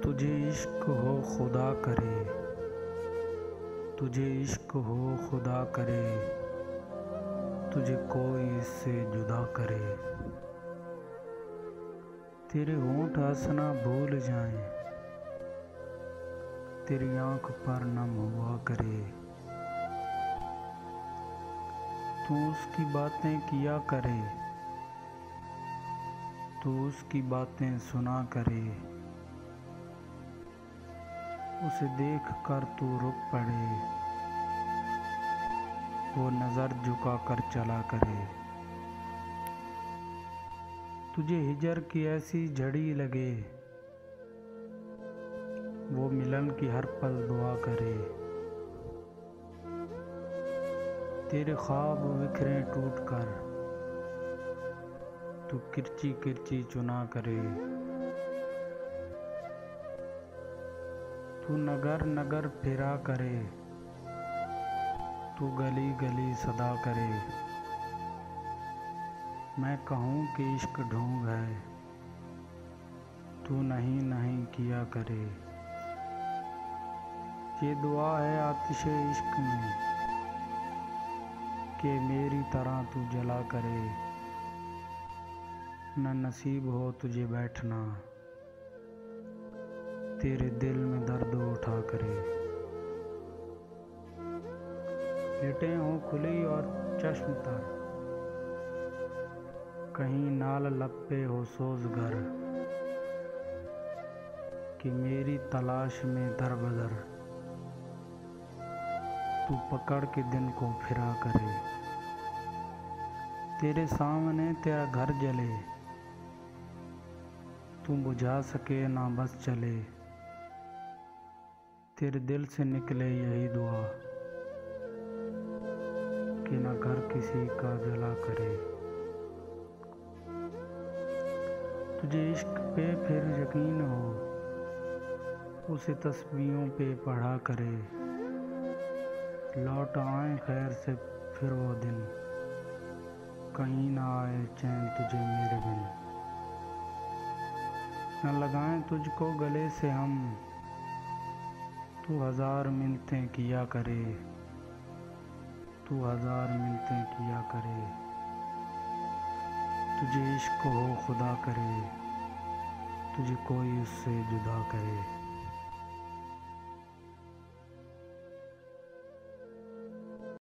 तुझे इश्क हो खुदा करे, तुझे इश्क हो खुदा करे, तुझे कोई इससे जुदा करे। तेरे होंठ हंसना भूल जाएं, तेरी आंख पर नम हुआ करे। तू उसकी बातें किया करे, तू उसकी बातें सुना करे। उसे देख कर तू रुक पड़े, वो नज़र झुका कर चला करे। तुझे हिजर की ऐसी झड़ी लगे, वो मिलन की हर पल दुआ करे। तेरे ख्वाब बिखरे टूट कर, तू किरची किरची चुना करे। तू नगर नगर फिरा करे, तू गली गली सदा करे। मैं कहूँ कि इश्क ढोंग है, तू नहीं नहीं किया करे। ये दुआ है आतिशे इश्क में कि मेरी तरह तू जला करे। न नसीब हो तुझे बैठना, तेरे दिल में दर्द उठा करे। लेटे हों खुली और चश्म तर, कहीं नाल लब पे हो सोज घर, कि मेरी तलाश में दर बदर तू पकड़ के दिन को फिरा करे। तेरे सामने तेरा घर जले, तू बुझा सके ना बस चले। तेरे दिल से निकले यही दुआ कि ना घर किसी का जला करे। तुझे इश्क पे फिर यकीन हो, उसे तस्बीहों पे पढ़ा करे। लौट आए खैर से फिर वो दिन, कहीं ना आए चैन तुझे मेरे बिन। न लगाएं तुझको गले से हम, तू हजार मिन्नतें किया करे, तू हजार मिन्नतें किया करे। तुझे इश्क हो खुदा करे, तुझे कोई उससे जुदा करे।